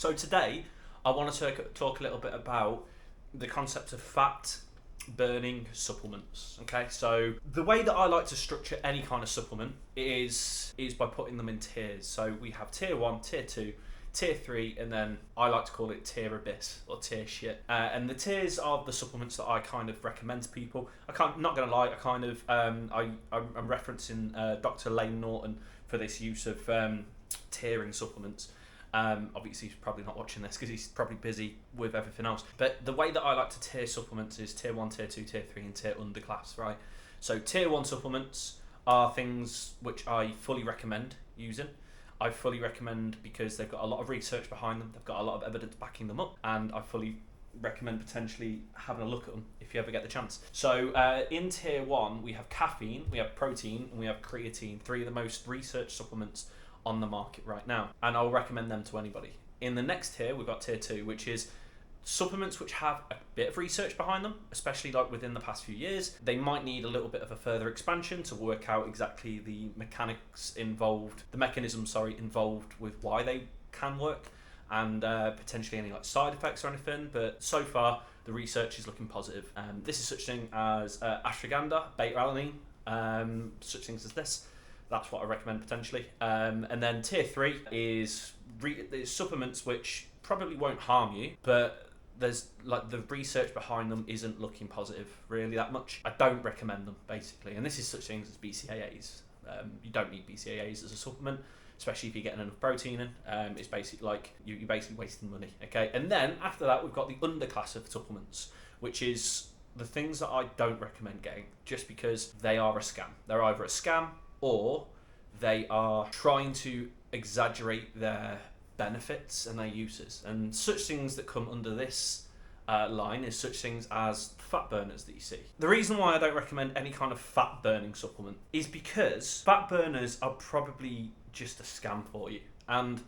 So today, I want to talk a little bit about the concept of fat burning supplements. Okay, so the way that I like to structure any kind of supplement is by putting them in tiers. So we have tier 1, tier 2, tier 3, and then I like to call it tier abyss or tier shit. And the tiers are the supplements that I kind of recommend to people. Not gonna lie, I'm referencing Dr. Lane Norton for this use of tiering supplements. Obviously he's probably not watching this because he's probably busy with everything else. But the way that I like to tier supplements is tier 1, tier 2, tier 3 and tier underclass, right? So tier 1 supplements are things which I fully recommend using. I fully recommend because they've got a lot of research behind them, they've got a lot of evidence backing them up, and I fully recommend potentially having a look at them if you ever get the chance. So in tier 1 we have caffeine, we have protein and we have creatine, three of the most researched supplements on the market right now, and I'll recommend them to anybody. In the next tier we've got tier 2, which is supplements which have a bit of research behind them, especially like within the past few years. They might need a little bit of a further expansion to work out exactly the mechanism involved with why they can work, and potentially any like side effects or anything, but so far the research is looking positive. This is such thing as ashwagandha, beta-alanine, such things as this. That's what I recommend potentially. And then tier 3 is supplements which probably won't harm you, but there's like the research behind them isn't looking positive really that much. I don't recommend them basically, and this is such things as BCAAs. You don't need BCAAs as a supplement, especially if you're getting enough protein in. It's basically like you're basically wasting money. Okay, and then after that we've got the underclass of supplements, which is the things that I don't recommend getting just because they are a scam. They're either a scam or they are trying to exaggerate their benefits and their uses. And such things that come under this line is such things as fat burners that you see. The reason why I don't recommend any kind of fat burning supplement is because fat burners are probably just a scam for you. And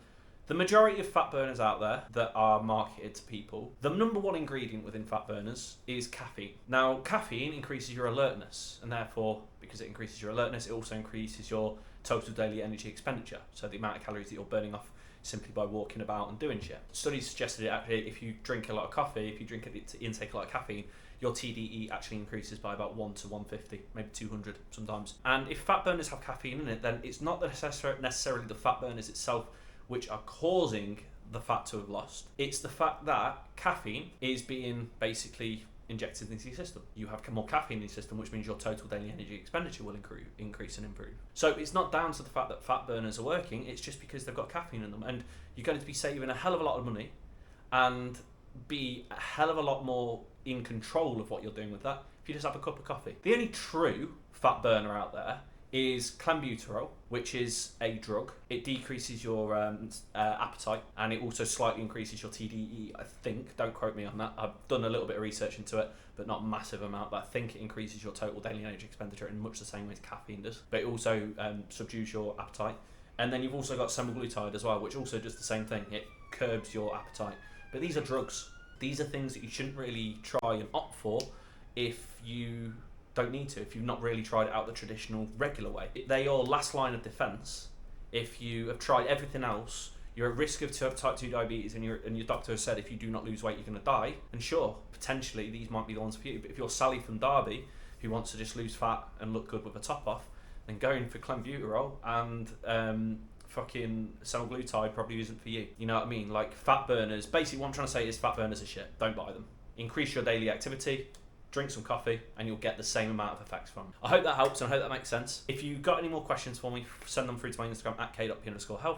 the majority of fat burners out there that are marketed to people, the number one ingredient within fat burners is caffeine. Now, caffeine increases your alertness, and therefore, because it increases your alertness, it also increases your total daily energy expenditure. So the amount of calories that you're burning off simply by walking about and doing shit. Studies suggested it actually, if you drink a lot of coffee, if you drink intake a lot of caffeine, your TDE actually increases by about 1 to 150, maybe 200 sometimes. And if fat burners have caffeine in it, then it's not necessarily the fat burners itself which are causing the fat to have lost. It's the fact that caffeine is being basically injected into your system. You have more caffeine in your system, which means your total daily energy expenditure will increase and improve. So it's not down to the fact that fat burners are working, it's just because they've got caffeine in them, and you're going to be saving a hell of a lot of money and be a hell of a lot more in control of what you're doing with that if you just have a cup of coffee. The only true fat burner out there is clenbuterol, which is a drug. It decreases your appetite, and it also slightly increases your TDE, I think. Don't quote me on that. I've done a little bit of research into it, but not a massive amount, but I think it increases your total daily energy expenditure in much the same way as caffeine does. But it also subdues your appetite. And then you've also got semaglutide as well, which also does the same thing. It curbs your appetite. But these are drugs. These are things that you shouldn't really try and opt for if you don't need to, if you've not really tried it out the traditional regular way. They're your last line of defense. If you have tried everything else, you're at risk of type 2 diabetes, and your doctor has said if you do not lose weight you're going to die. And sure, potentially these might be the ones for you, but if you're Sally from Derby who wants to just lose fat and look good with a top off, then going for clenbuterol and fucking semaglutide probably isn't for you. You know what I mean? Like, fat burners, basically what I'm trying to say is fat burners are shit. Don't buy them. Increase your daily activity, drink some coffee, and you'll get the same amount of effects from them. I hope that helps and I hope that makes sense. If you've got any more questions for me, send them through to my Instagram at k.p_health.